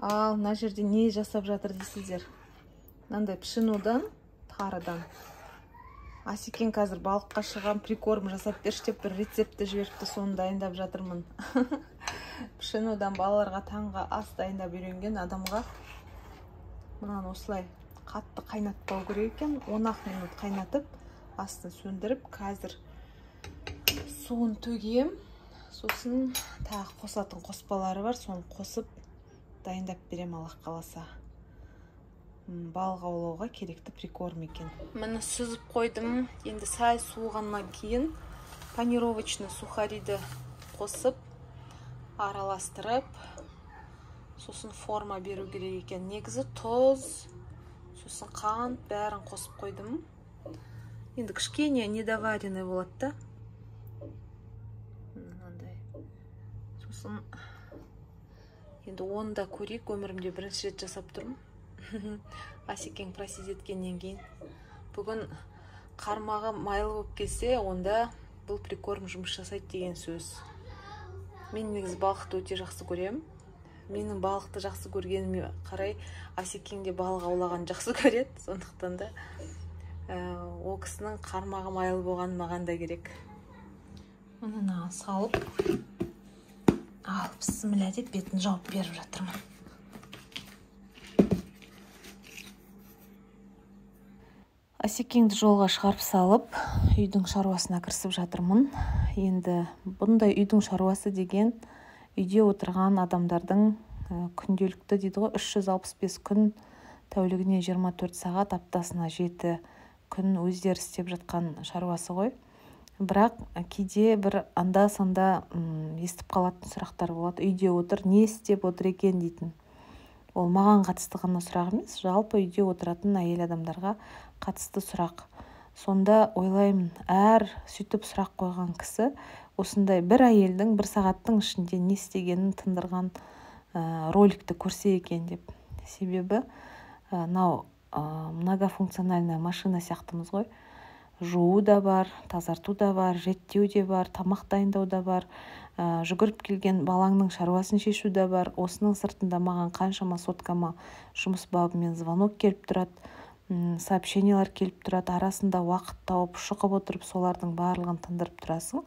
Ал мына жерде не жасап жатыр дейсіздер? Мынандай пшенудан, тарыдан. Асекең қазір балыққа шығған прикорм жасап берші деп бір рецептті жіберіпті, соны дайындап жатырмын. Пшенудан балаларға таңға ас дайындап үйренген адамға мынаны осылай қатты қайнатпау керек екен. 10 минут қайнатып, астын сөндіріп, қазір суын төгем. Сосын тағы қосатын қоспалары бар, соны қосып дайындап берем, Аллах қаласа. Балық аулауға керекті прикорм екен. Міне сүзіп қойдым. Енді сәл суығаннан кейін панировочный сухариді қосып, араластырып, сосын форма беру керек екен. Негізі тұз, сосын қант бәрін қосып қойдым. Енді кішкене недоваренный болады да. Сосын енді оны да көрейік, өмірімде бірінші рет жасап тұрмын. Асекең просить еткеннен кейін. Бүгін қармағы майлы болып келсе, онда бұл прикорм жұмыс жасайды деген сөз. Мен негізі балықты өте жақсы көрем. Менің балықты жақсы көргеніме қарай, Асекең де балық аулаған жақсы көреді. Сондықтан да о кісінің қармағы майлы болған маған да керек. Мына салып, ал бісміллә деп бетін жауып беріп жатырмын. Асекеңді жолға шығарып салып, үйдің шаруасына кірісіп жатырмын. Енді бұндай үйдің шаруасы деген үйде отырған адамдардың күнделікті дейді ғой, 365 күн, тәулігіне 24 сағат, аптасына 7 күн өздері істеп жатқан шаруасы ғой. Бірақ кейде бір анда-санда естіп қалатын сұрақтар болады. Үйде отыр, не істеп отыр екен дейтін. Ол маған қатысты ғана сұрақ емес, жалпы үйде отыратын әйел адамдарға қатысты сұрақ. Сонда ойлаймын, әр сөйтіп сұрақ қойған кісі осындай бір әйелдің бір сағаттың ішінде не істегенін тындырған роликті көрсе екен деп. Себебі мынау многофункциональная машина сияқтымыз ғой. Жуу да бар, тазарту да бар, реттеу де бар, тамақ дайындау да бар, жүгіріп келген балаңның шаруасын шешу да бар. Осының сыртында маған қаншама соткама жұмыс бабымен звонок келіп тұрады, сообщениялар келіп тұрады, арасында уақыт тауып шұқып отырып солардың барлығын тындырып тұрасың.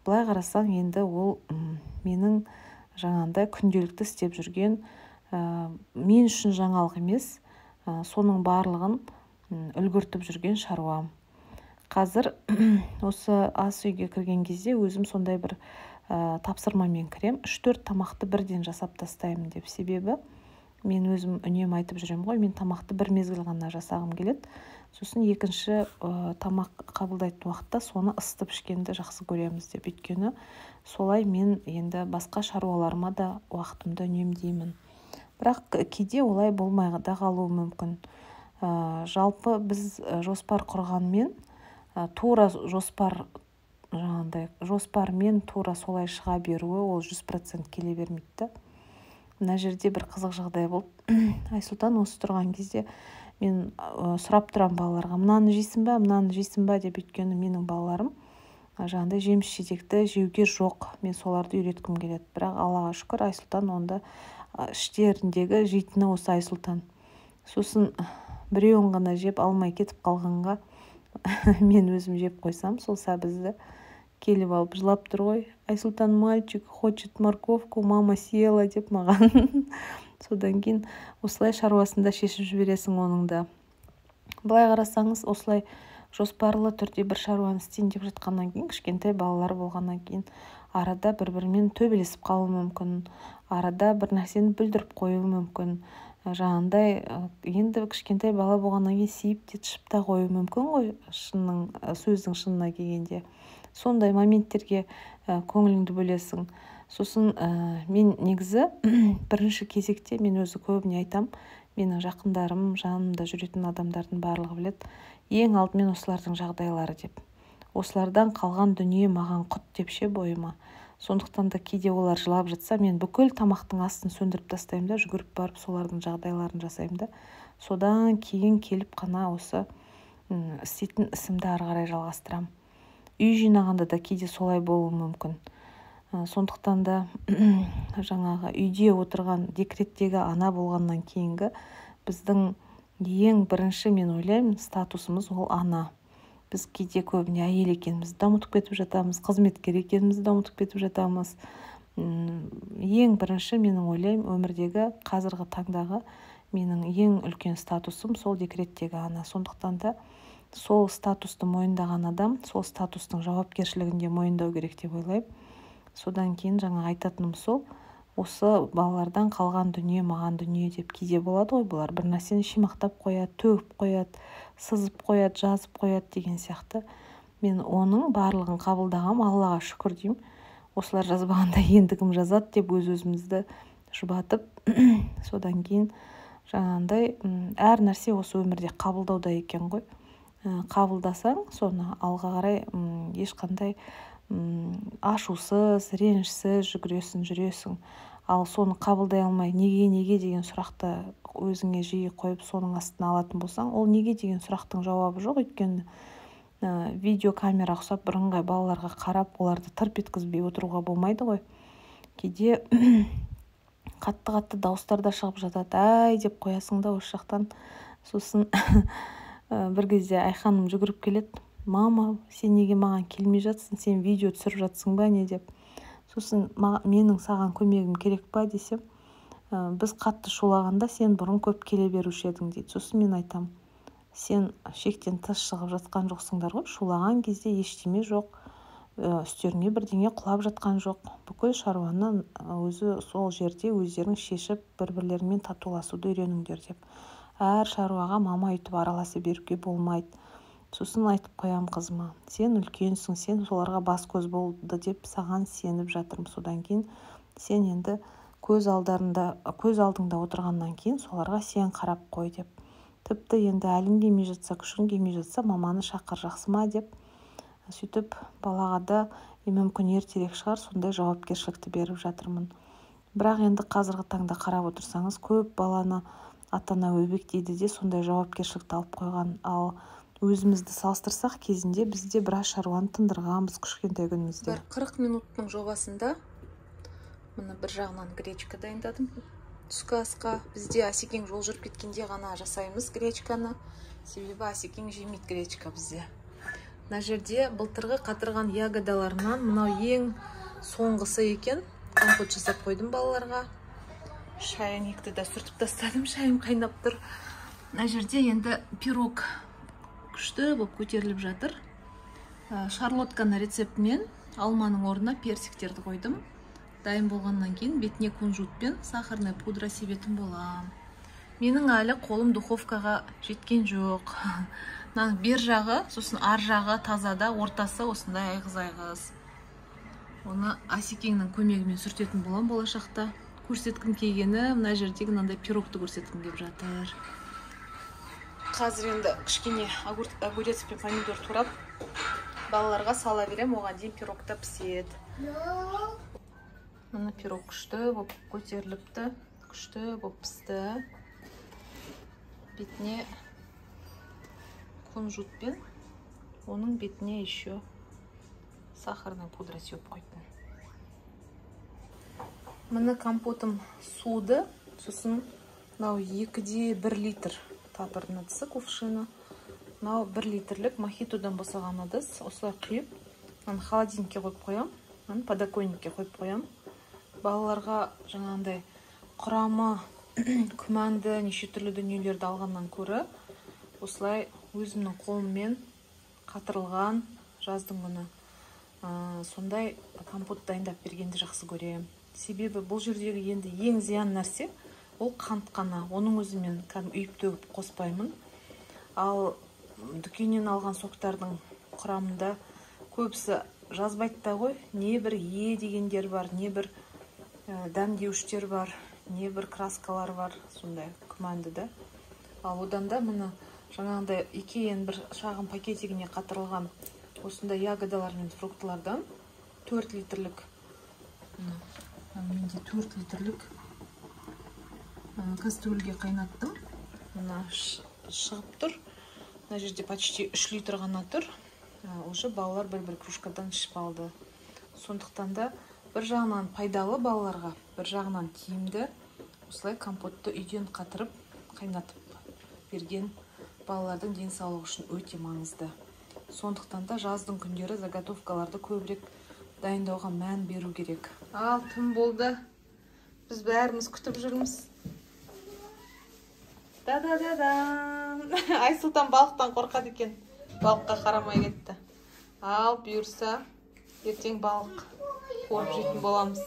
Былай қарасаң, енді ол менің жаңағындай күнделікті істеп жүрген, мен үшін жаңалық емес, соның барлығын үлгіртіп жүрген шаруам. Қазір осы ас үйге кірген кезде өзім сондай бір тапсырмамен кірем. 3-4 тамақты бірден жасап тастаймын деп. Себебі мен өзім үнемі айтып жүрем ғой, мен тамақты бір мезгіл ғана жасағым келеді. Сосын екінші тамақ қабылдайтын уақытта соны ысытып ішкенді жақсы көреміз деп. Өйткені солай мен енді басқа шаруаларыма да уақытымды үнемдеймін. Бірақ кейде олай болмай да қалуы мүмкін. Жалпы біз жоспар құрғанмен тура жоспармен тура солай шыға беруі ол 100% келе бермейді. Мына жерде бір қызық жағдай болды. Айсұлтан осы тұрған кезде мен сұрап тұрам балаларға, мынаны жейсің ба, мынаны жейсің ба деп. Өйткені менің балаларым жаңағыдай жеміс жидекті жеуге жоқ. Мен соларды үйреткім келеді. Бірақ Аллаға шүкір, Айсұлтан онда іштеріндегі жейтіні осы Айсұлтан. Сосын біреуін ғана жеп алмай кетіп қалғанға мен өзім жеп қойсам, сол сәбізді келіп алып жылап тұр ғой. Айсұлтан мальчик хочет морковку, мама съела деп маған. Содан кейін осылай шаруасында шешіп жібересің оның да. Былай қарасаңыз, осылай жоспарлы түрде бір шаруаны істейін деп жатқаннан кейін, кішкентай балалар болғаннан кейін арада бір-бірімен төбелесіп қалуы мүмкін, арада бір нәрсені бүлдіріп қоюы мүмкін. Жаңағындай енді кішкентай бала болғаннан кейін сиіп те тышып та қоюы мүмкін ғой, сөздің шынына келгенде. Сондай моменттерге көңіліңді бөлесің. Сосын мен негізі бірінші кезекте мен өзі көбіне айтам, менің жақындарым, жанымда жүретін адамдардың барлығы біледі, ең алдымен осылардың жағдайлары деп. Осылардан қалған дүние маған құт деп ше бойыма. Сондықтан да кейде олар жылап жатса, мен бүкіл тамақтың астын сөндіріп тастаймын да, жүгіріп барып солардың жағдайларын жасаймын да. Содан кейін келіп қана осы істейтін ісімді ары қарай жалғастырам. Үй жинағанда да кейде солай болуы мүмкін. Сондықтан да жаңағы үйде отырған декреттегі ана болғаннан кейінгі біздің ең бірінші, мен ойлаймын, статусымыз ол ана. Біз кейде көбіне әйел екенімізді ұмытып кетіп жатамыз, қызметкер екенімізді ұмытып кетіп жатамыз. Ең бірінші, менің ойлаймын, өмірдегі қазіргі таңдағы менің ең үлкен статусым сол декреттегі ана. Сондықтан да сол статусты мойындаған адам сол статустың жауапкершілігін де мойындау керек деп ойлаймын. Содан кейін жаңа айтатыным сол, осы балалардан қалған дүние маған дүние деп, кейде болады ғой, бұлар бір нәрсені шимақтап қояды, төгіп қояды, сызып қояды, жазып қояды деген сияқты. Мен оның барлығын қабылдағам, Аллаға шүкір деймін. Осылар жазбағанда енді кім жазады деп өз-өзімізді жұбатып, содан кейін жаңағындай әр нәрсе осы өмірде қабылдауда екен ғой. Қабылдасаң, соны алға қарай ешқандай ашусыз, ренішсіз жүресің. Ал соны қабылдай алмай, неге деген сұрақты өзіңе жиі қойып, соның астына алатын болсаң, ол неге деген сұрақтың жауабы жоқ. Өйткені видеокамера ұқсап бірыңғай балаларға қарап, оларды тырп еткізбей отыруға болмайды ғой. Кейде қатты дауыстар да шығып жатады, әй деп қоясың да осы жақтан. Сосын бір кезде Айханым жүгіріп келеді: мама, сен неге маған келмей жатсың, сен видео түсіріп жатсың ба не деп. Сосын менің саған көмегім керек па десем, біз қатты шулағанда сен бұрын көп келе беруші едің дейді. Сосын мен айтам, сен шектен тыс шығып жатқан жоқсыңдар ғой, шулаған кезде ештеме жоқ, үстеріңе бірдеңе құлап жатқан жоқ. Бүкіл шаруаны өзі сол жерде өздерің шешіп, бір-бірлерімен татуласуды үйреніңдер деп. Әр шаруаға мама үйтіп араласа беруге болмайды. Сосын айтып қоям қызыма, сен үлкенсің, сен соларға бас көз болды деп саған сеніп жатырмын. Содан кейін сен енді көз алдыңда отырғаннан кейін соларға сен қарап қой деп. Тіпті енді әлің келмей жатса, күшің келмей жатса, маманы шақыр, жақсы ма деп. Сөйтіп балаға да мүмкін ертерек шығар, сондай жауапкершілікті беріп жатырмын. Бірақ енді қазіргі таңда қарап отырсаңыз, көп баланы ата-ана өбектейді де сондай жауапкершілікті алып қойған. Ал өзімізді салыстырсақ, кезінде бізде біраз шаруаны тындырғанбыз кішкентай күнімізде. 40 минуттың жобасында мына бір жағынан гречка дайындадым. Түскі асқа бізде Асекең жол жүріп кеткенде ғана жасаймыз гречканы. Себебі Асекең жемейді гречка бізде. Мына жерде былтырғы қатырған ягодаларынан мынау ең соңғысы екен. Компот жасап қойдым балаларға. Шайнекті де сүртіп тастадым, шайым қайнап тұр. Мына жерде енді пирог күшті болып көтеріліп жатыр. Шарлотканы рецептімен алманың орнына персиктерді қойдым. Дайын болғаннан кейін бетіне кунжут пен сахарный пудра себетін болам. Менің әлі қолым духовкаға жеткен жоқ. Бер жағы, сосын ар жағы тазада, ортасы осындай айғыз. Оны Асекеңнің көмегімен сүртетін болам болашақта. Көрсеткім келгені мына жердегі мынандай пирогты көрсеткім келіп жатыр. Қазір енді кішкене огурец пен помидор турап балаларға сала берем, оған дейін пирогта піседі. Мына пирог күшті болып көтеріліпті, күшті болып пісті. Бетіне кунжут пен оның бетіне еще сахарный пудра сеуіп қойдым. Мына компотым суды, сосын мынау 2-1 литр тапырдың ыдысы кувшины. Мынау 1 литрлік мохитодан босаған ыдыс. Осылай құйып, холодильникке қойып қоям, подоконникке қойып қоям. Балаларға жаңағындай құрамы күмәнді неше түрлі дүниелерді алғаннан көрі, осылай өзімнің қолыммен қатырылған жаздың күні сондай компот дайындап бергенді жақсы көрем. Себебі бұл жердегі енді ең зиян нәрсе ол қант қана. Оның өзімен үйіп төгіп қоспаймын. Ал дүкеннен алған соктардың құрамында көбісі жазбайды да ғой. Не бір Е дегендер бар, не бір дәмдеуіштер бар, не бір краскалар бар, сондай күмәнді да. Ал одан да мұны жаңағындай екеен бір шағын пакетигіне қатырылған осындай ягодалар мен фруктылардан 4 литрлік, менде 4 литрлік кастрюльге қайнаттым. Мына шығып тұр. Мына жерде почти 3 литр ғана тұр. Уже балалар бір кружкадан ішіп алды. Сондықтан да бір жағынан пайдалы балаларға, бір жағынан тиімді. Осылай компотты үйден қатырып, қайнатып берген балалардың денсаулығы үшін өте маңызды. Сондықтан да жаздың күндері заготовкаларды көбірек дайындауға мән беру керек. Ал, түн болды. Біз бәріміз күтіп жүрміз. Да-да-да-дан. Айсұлтан балықтан қорқады екен. Балыққа қарамай кетті. Ал, бұйырса, ертең балық қуырып жейтін боламыз.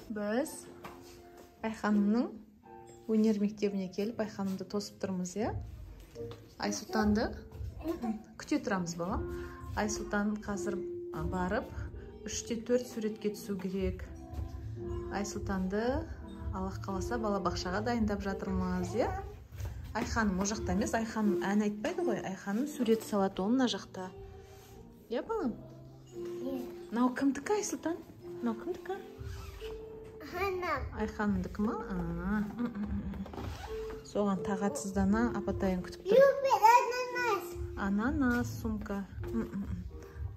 Біз Айханымның өнер мектебіне келіп, Айханымды тосып тұрмыз, е? Айсұлтанды күте тұрамыз, балам. Айсұлтан қазір барып, 3-те 4 суретке түсу керек. Айсұлтанды Аллах қаласа балабақшаға дайындап жатырмыз, е? Айханым о жақта емес, Айханым ән айтпайды ғой. Айханым сурет салады, ол мына жақта. Е, балам? Мынау кімдікі, Айсұлтан? Мынау кімдікі? Айханымдікі ма? Соған тағатсыздана апатайын күтіп тұр. Ананас, сумка.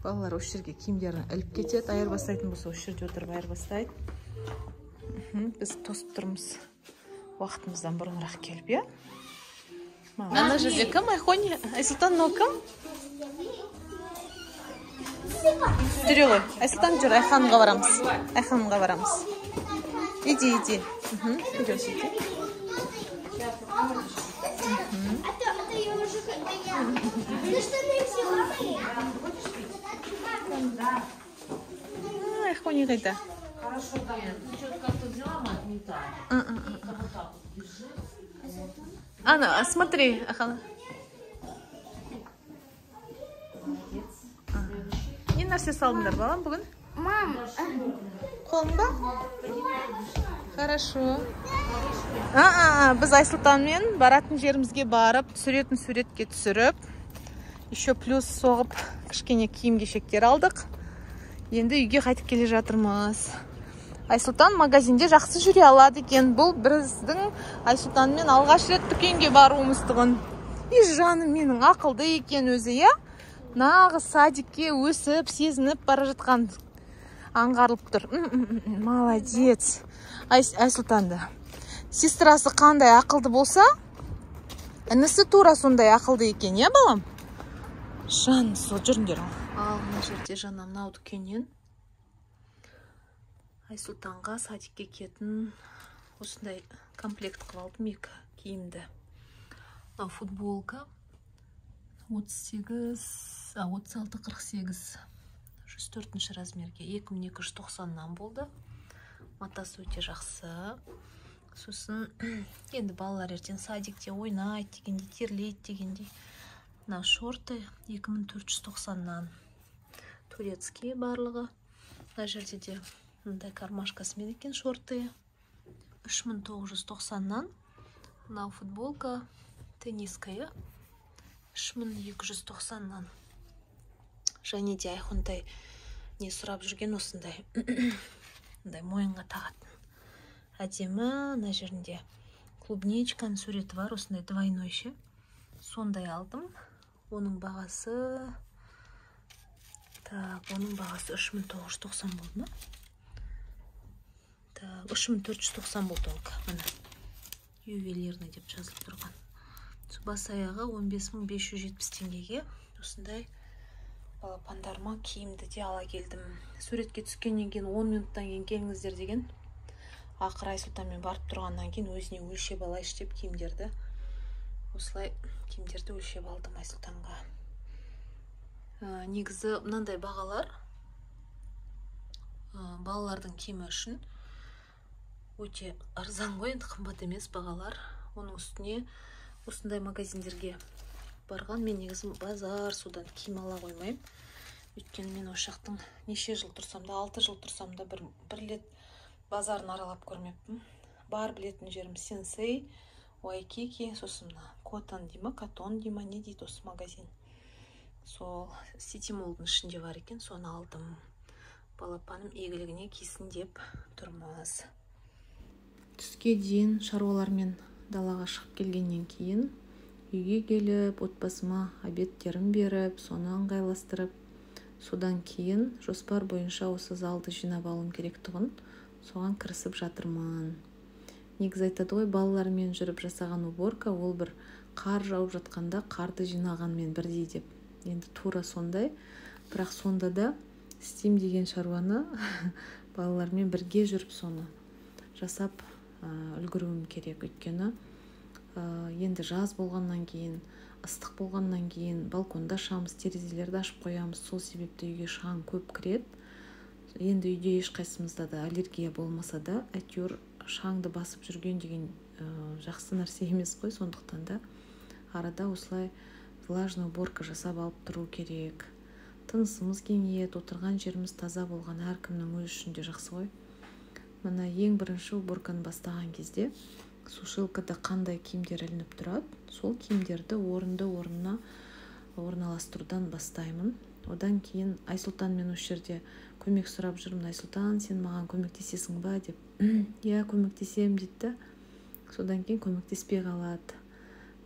Балалар осы жерге киімдерін іліп кетеді. Айырбастайтын болса, осы жерде отырып айырбастайды. Біз тосып тұрмыз. Уақытымыздан бұрынырақ келіп, е? Ана жерде кім? Айхони? Айсұлтан, мынау кім? Жүре ғой. Айсұлтан жүр, Айханымға барамыз. Айханымға барамыз. Иди. Иди сюда. Айхони қайда? Хорошо, Даян, ты что-то как-то взяла, мать, не так. Вот так вот держи. Ана, смотри, Ахана. Не нәрсе салдыңдар, балам, бүгін? Мам, Қолыңда? Хорошо. Біз Айсұлтанмен баратын жерімізге барып, суретке түсіріп, еще плюс соғып, кішкене киім-кешектер алдық. Енді үйге қайтып келе жатырмыз. Айсұлтан магазинде жақсы жүре алады екен. Бұл біздің Айсұлтанмен алғаш рет дүкенге баруымыз тұғын. И жаным менің ақылды екен өзі, е? Нағыз садикке өсіп, сезініп бара жатқан аңғарылып тұр. Молодец. Айсұлтанды. Сестрасы қандай ақылды болса, інісі тура сондай ақылды екен, е, балам? Жан, сол жүріңдер. Ал, мына жерде жаңа мынау дүкеннен Айсұлтанға садикке кетін осындай комплект қылып алдым, 2 киімді. Футболка 36-48 104 размерге 2290-нан болды. Матасы өте жақсы. Сосын енді балалар ертең садикте ойнайды дегенде, терлейді дегенде. Мына шорты 2490-нан. Турецкий барлығы. Мына жерде де мындай кармашкасымен екен шорты 3990-нан. Мына футболка тенниская 3290-нан. Және де Айхондай не сұрап жүрген осындай. Мындай мойынға тағатын. Әдемі, мына жерінде клубничканың суреті бар, осындай двойной ше. Сондай алдым. Оның бағасы 3990 болды ма? 3490 болды онка. Мына ювелирный деп жазылып тұрған. Бас аяғы 15570 теңгеге осындай балапандарыма киімді де ала келдім. Суретке түскеннен кейін 10 минуттан кейін келіңіздер деген. Ақыр Айсұлтанмен барып тұрғаннан кейін өзіне өлшеп алайшы деп киімдерді. Осылай киімдерді өлшеп алдым Айсұлтанға. Негізі мынандай бағалар балалардың киімі үшін өте арзан ғой, енді қымбат емес бағалар. Оның үстіне осындай магазиндерге барған, мен негізі базар судан киім ала қоймайым. Өйткені мен осы жақтың неше жыл тұрсам да, 6 жыл тұрсам да бір рет базарын аралап көрмеппін. Бар білетін жерім Сенсей, Уайкики, сосын Котон дейма, Катон дейма, не дейді осы магазин. Сол Сити Молдың ішінде бар екен, соны алдым. Балапаным игілігіне кисін деп тұрмыз. Түске дейін шаруалармен далаға шығып келгеннен кейін үйге келіп, отбасыма обедтерін беріп, соны ыңғайластырып, Содан кейін жоспар бойынша осы залды жинап алуым керек тұғын, соған кірісіп жатырмын. Негізі айтады ғой, балалармен жүріп жасаған уборка ол бір қар жауып жатқанда қарды жинағанмен бірдей деп. Енді тура сондай, бірақ сонда да істейм деген шаруаны балалармен бірге жүріп соны жасап үлгеруім керек. Өйткені енді жаз болғаннан кейін, ыстық болғаннан кейін балконда ашамыз, терезелерді ашып қоямыз. Сол себепті үйге шаң көп кіреді. Енді үйде ешқайсымызда да аллергия болмаса да, әйтеуір шаңды басып жүрген деген жақсы нәрсе емес қой. Сондықтан да арада осылай влажный уборка жасап алып тұру керек. Тынысымыз кеңейеді, отырған жеріміз таза болған әркімнің өз үшін де жақсы ғой. Мына ең бірінші уборканы бастаған кезде сушилкада қандай киімдер ілініп тұрады, сол киімдерді орынды-орнына орналастырудан бастаймын. Одан кейін Айсұлтанмен осы жерде көмек сұрап жүрмін. Айсұлтан, сен маған көмектесесің ба деп. Иә, көмектесем дейді. Содан кейін көмектеспей қалады.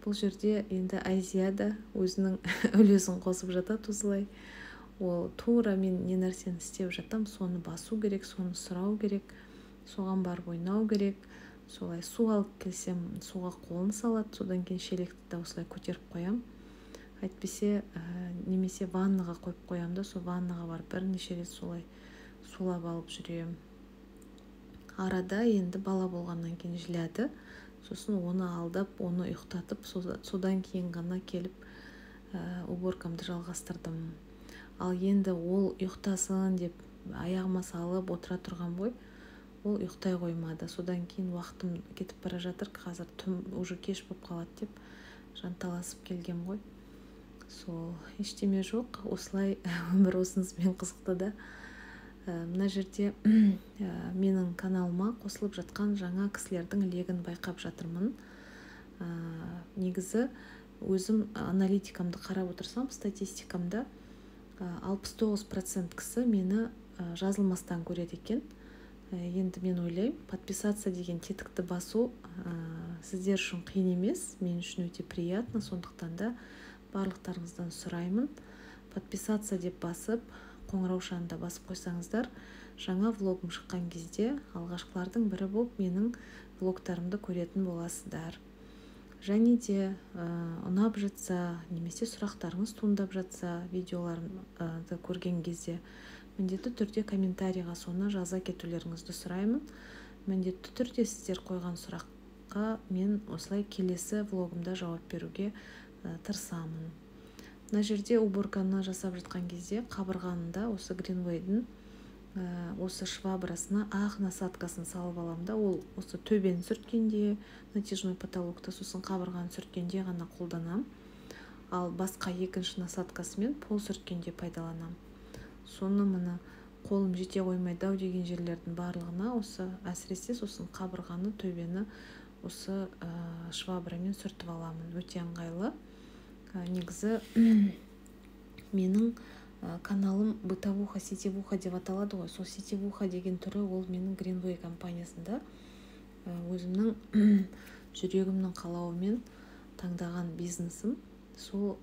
Бұл жерде енді Айзия да өзінің үлесін қосып жатады осылай. Ол тура мен не нәрсені істеп жатам, соны басу керек, соны сұрау керек, соған барып ойнау керек. Солай су алып келсем, суға қолын салады, содан кейін шелекті да осылай көтеріп қоям. Әйтпесе немесе ваннаға қойып қоям да, сол ваннаға барып бірнеше рет солай сулап алып жүрем. Арада енді бала болғаннан кейін жылады, сосын оны алдап, оны ұйықтатып, содан кейін ғана келіп уборкамды жалғастырдым. Ал енді ол ұйықтасын деп аяғыма салып отыра тұрған ғой, ол ұйықтай қоймады. Содан кейін уақытым кетіп бара жатыр, қазір уже кеш болып қалады деп жанталасып келгем ғой. Сол ештеме жоқ, осылай өмір осынысымен қызықты да. Мына жерде менің каналыма қосылып жатқан жаңа кісілердің легін байқап жатырмын. Негізі өзім аналитикамды қарап отырсам, статистикамда 69% кісі мені жазылмастан көреді екен. Енді мен ойлаймын, подписаться деген тетікті басу сіздер үшін қиын емес, мен үшін өте приятно. Сондықтан да барлықтарыңыздан сұраймын, подписаться деп басып, қоңыраушаны басып қойсаңыздар, жаңа влогым шыққан кезде алғашқылардың бірі болып менің влогтарымды көретін боласыздар. Және де ұнап жатса, немесе сұрақтарыңыз туындап жатса, видеоларымды көрген кезде міндетті түрде комментарийға соны жаза кетулеріңізді сұраймын. Міндетті түрде сіздер қойған сұраққа мен осылай келесі влогымда жауап беруге тырысамын. Мына жерде уборканы жасап жатқан кезде қабырғанында осы Greenway'дің осы швабрасына ақ насадкасын салып алам да, ол осы төбені сүрткенде, натяжной потолокта, сосын қабырғаны сүрткенде ғана қолданам. Ал басқа екінші насадкасымен пол сүрткенде пайдаланам. Соны мына қолым жете қоймайды ау деген жерлердің барлығына осы әсіресе сосын қабырғаны, төбені осы швабрамен сүртіп аламын. Өте ыңғайлы. Негізі менің каналым бытовуха, сетевуха деп аталады ғой. Сол сетевуха деген түрі ол менің Greenway компаниясында өзімнің жүрегімнің қалауымен таңдаған бизнесім. Сол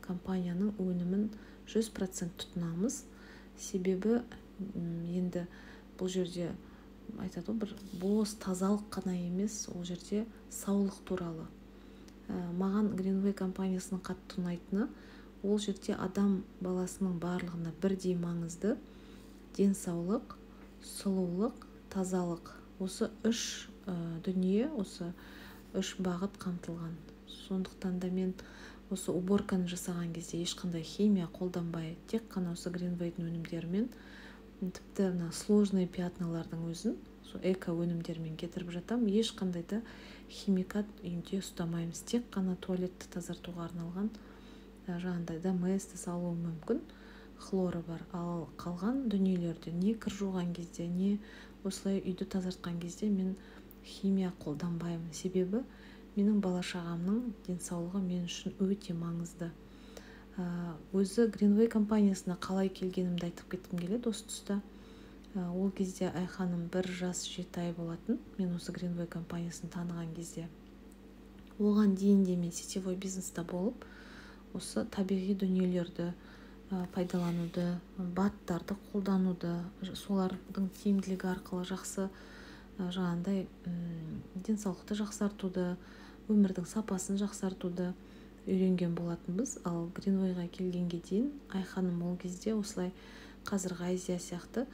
компанияның өнімін 100% тұтынамыз. Себебі енді бұл жерде айтады, бір бос тазалық қана емес, ол жерде саулық туралы. Маған Greenway компаниясының қатты ұнайтыны, ол жерде адам баласының барлығына бірдей маңызды денсаулық, сұлулық, тазалық. Осы үш дүние, осы үш бағыт қамтылған. Сондықтан да мен осы уборканы жасаған кезде ешқандай химия қолданбай, тек қана осы Greenway'дің өнімдерімен, тіпті сложный пятналардың өзін эко өнімдермен кетіріп жатам. Ешқандай да химикат үйінде ұстамаймыз. Тек қана туалетті тазартуға арналған жаңағыдай доместос салуы мүмкін, хлоры бар. Ал қалған дүниелерде не кір жуған кезде, не осылай үйді тазартқан кезде мен химия қолданбаймын. Себебі менің бала-шағамның денсаулығы мен үшін өте маңызды. Өзі Greenway компаниясына қалай келгенімді айтып кеткім келеді осы тұста. Ол кезде Айханым 1 жас 7 ай болатын. Мен осы Greenway компаниясын таныған кезде. Оған дейін де мен сетевой бизнеста болып, осы табиғи дүниелерді пайдалануды, баттарды қолдануды, солардың тиімділігі арқылы жақсы жаңағындай денсаулықты жақсартуды, өмірдің сапасын жақсартуды үйренген болатынбыз. Ал Greenway-ға келгенге дейін Айханым ол кезде осылай қазіргі Азия сияқты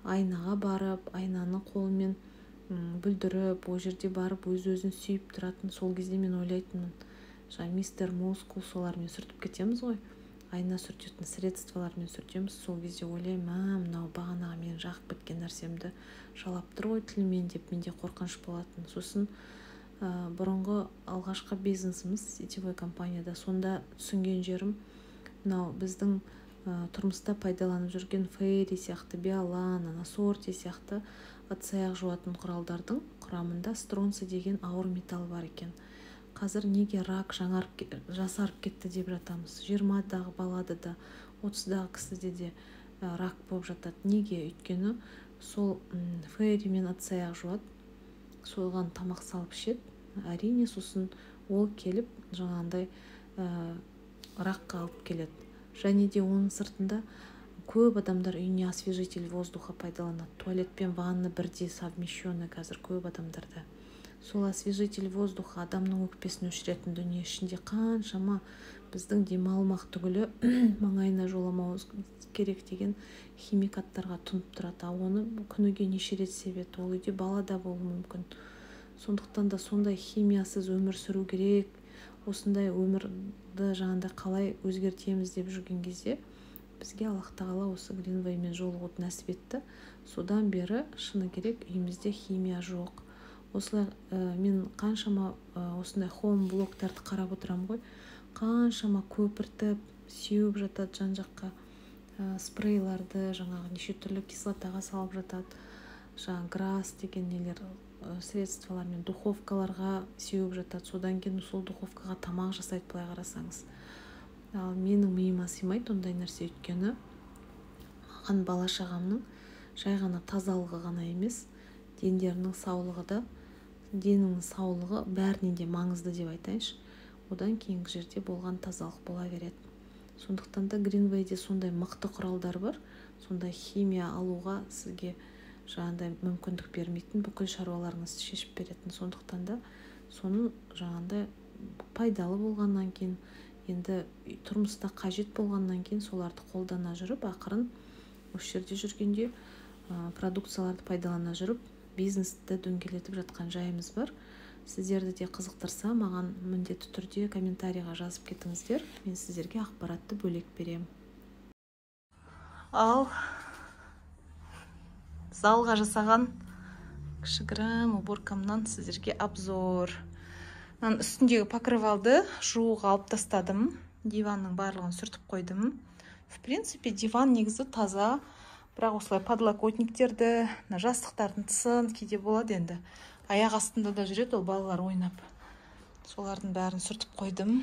айнаға барып, айнаны қолымен бүлдіріп, ол жерде барып өз-өзін сүйіп тұратын. Сол кезде мен ойлайтынмын, жаңа мистер Мускул солармен сүртіп кетеміз ғой, айна сүртетін средстволармен сүртеміз. Сол кезде ойлаймын, мынау бағанағы мен жағып кеткен нәрсемді жалап тұр ғой тілмен деп, менде қорқыныш болатын. Сосын бұрынғы алғашқы бизнесіміз сетевой компанияда, сонда түсінген жерім, мынау біздің тұрмыста пайдаланып жүрген фейри сияқты, биолан, сорти сияқты ыдыс-аяқ жуатын құралдардың құрамында стронций деген ауыр металл бар екен. Қазір неге рак жасарып кетті деп жатамыз. 20-дағы балада да, 30-дағы кісіде де рак болып жатады. Неге? Өйткені сол фейримен ыдыс-аяқ жуады, соған тамақ салып ішеді. Әрине, сосын ол келіп жаңағындай ракқа алып келеді. Және де оның сыртында көп адамдар үйіне освежитель воздуха пайдаланады. Туалет пен ванна бірде совмещенный қазір көп адамдарда. Сол освежитель воздуха адамның өкпесін өшіретін дүние, ішінде қаншама біздің демалмақ түгілі маңайына жоламауымыз керек деген химикаттарға тұнып тұрады. Оны күніге неше рет себеді, ол үйде бала да болуы мүмкін. Сондықтан да сондай химиясыз өмір сүру керек. Осындай өмірді жаңағындай қалай өзгертеміз деп жүрген кезде бізге Аллах тағала осы Greenway-мен жолығуды нәсіп етті. Содан бері шыны керек үйімізде химия жоқ. Осылай мен қаншама осындай хоум блогтарды қарап отырам ғой, қаншама көпіртіп, сеуіп жатады жан-жаққа, спрейларды жаңағы неше түрлі кислотаға салып жатады. Жаңа грасс деген нелер средстволармен духовкаларға сеуіп жатады. Содан кейін сол духовкаға тамақ жасайды, былай қарасаңыз. Ал менің миыма сыймайды ондай нәрсе, өйткені маған бала-шағамның жай ғана тазалығы ғана емес, дендерінің саулығы да, денінің саулығы бәрінен де маңызды деп айтайыншы. Одан кейінгі жерде болған тазалық бола береді. Сондықтан да Greenway-де сондай мықты құралдар бар, сондай химия алуға сізге жаңағындай мүмкіндік бермейтін, бүкіл шаруаларыңызды шешіп беретін. Сондықтан да соның жаңағындай пайдалы болғаннан кейін, енді тұрмыста қажет болғаннан кейін соларды қолдана жүріп, ақырын осы жерде жүргенде продукцияларды пайдалана жүріп, бизнесті дөңгелетіп жатқан жайымыз бар. Сіздерді де қызықтырса, маған міндетті түрде комментарийға жазып кетіңіздер. Мен сіздерге ақпаратты бөлек берем. Ал залға жасаған кішігірім уборкамнан сіздерге обзор. Мен үстіндегі покрывалды жууға алып тастадым. Диванның барлығын сүртіп қойдым. В принципе, диван негізі таза. Бірақ осылай подлокотниктерді, жастықтардың тысын кейде болады енді. Аяқ астында да жүреді ол балалар ойнап. Солардың бәрін сүртіп қойдым.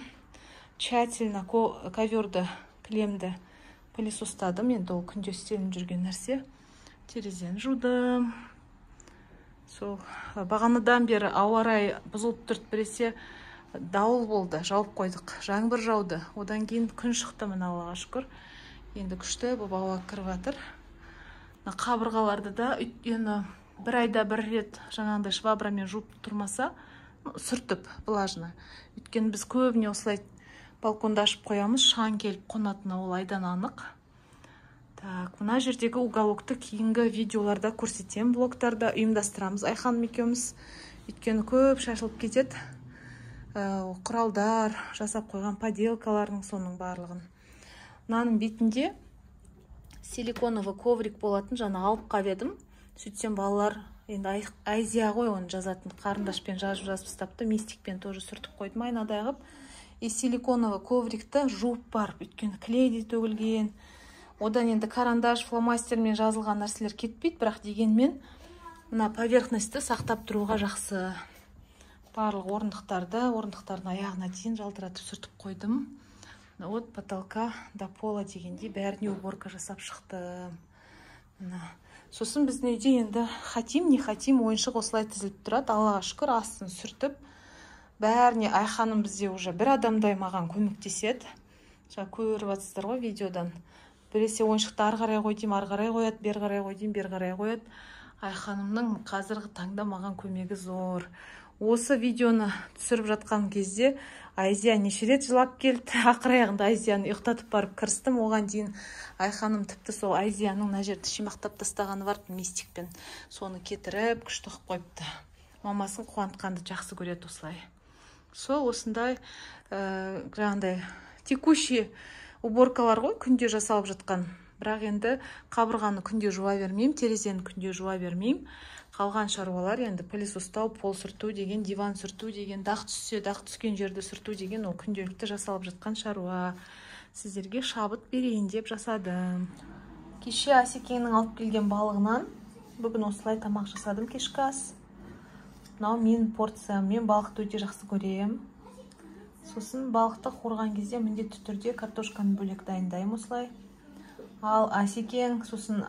Тщательно коверді, кілемді пылесостадым. Енді ол күнде істелініп жүрген нәрсе. Терезені жудым. Сол бағанадан бері ауа райы бұзылып тұрды, біресе дауыл болды, жауып қойдық. Жаңбыр жауды. Одан кейін күн шықты, мына Аллаға шүкір. Енді күшті болып ауа кіріп жатыр. Қабырғаларды да енді бір айда бір рет жаңағындай швабрамен жуып тұрмаса, сүртіп влажно. Өйткені біз көбіне осылай балконда ашып қоямыз, шаң келіп қонатыны ол айдан анық. Так, мына жердегі уголокты кейінгі видеоларда көрсетем, блогтарда ұйымдастырамыз Айханым екеуміз. Өйткені көп шашылып кетеді. Құралдар, жасап қойған поделкаларының соның барлығын. Мынаның бетінде силиконовый коврик болатын, жаңа алып қабедім. Сөйтсем балалар, енді Азия ғой оны жазатын, қарындашпен жазып стапты, мистикпен тоже сүртіп қойдым айнадай қып. И силиконовый коврикті жуып барып, өйткені клейде төгілген. Одан енді карандаш, фломастермен жазылған нәрселер кетпейді, бірақ дегенмен мына поверхностьті сақтап тұруға жақсы. Барлық орындықтардың аяғына дейін жалтыратып сүртіп қойдым. От потолка до пола дегенде бәріне уборка жасап шықты. Сосын біздің үйде енді хотим, не хотим ойыншық осылай тізіліп тұрады. Аллаға шүкір, астын сүртіп. Бәріне Айханым бізде уже бір адамдай маған көмектеседі. жаңа көріп жатсыздар ғой видеодан. Біресе ойыншықты ары қарай қой деймін, ары қарай қояды, бері қарай қой деймін, бері қарай қояды. Айханымның қазіргі таңда маған көмегі зор. Осы видеоны түсіріп жатқан кезде Айзия неше рет жылап келді. Ақыр аяғында Айзияны ұйықтатып барып кірістім. Оған дейін Айханым тіпті сол Айзияның мына жерді шимақтап тастағаны бар мистикпен. Соны кетіріп, күшті қылып қойыпты. Мамасын қуантқанды жақсы көреді осылай. Сол осындай жаңағындай текущий уборкалар ғой, күнде жасалып жатқан. Бірақ енді қабырғаны күнде жуа бермеймін, терезені күнде жуа бермеймін. Қалған шаруалар енді пылесостау, пол сүрту деген, диван сүрту деген, дақ түссе, дақ түскен жерді сүрту деген, ол күнделікті жасалып жатқан шаруа. Сіздерге шабыт берейін деп жасадым. Кеше Асекеңнің алып келген балығынан бүгін осылай тамақ жасадым, кешкі ас. Мынау мен порциям, мен балықты өте жақсы көрем. Сосын балықты қорған кезде міндетті түрде картошканы бөлек дайындаймын осылай. Ал Асекең, сосын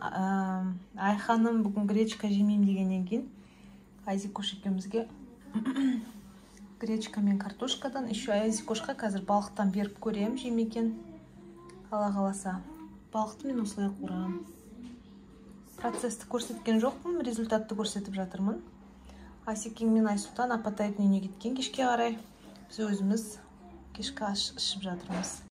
Айханым бүгін гречка жемеймін дегеннен кейін Айзикош екеумізге гречка мен картошкадан, еще Айзикошқа қазір балықтан беріп көрем, жемекен. Алла қаласа. Балықты мен осылай қуырамын. Процесті көрсеткен жоқпын, результатты көрсетіп жатырмын. Асекең мен Айсұлтан Апатайдың үйіне кеткен кешке қарай. Біз өзіміз кешкі ас ішіп жатырмыз.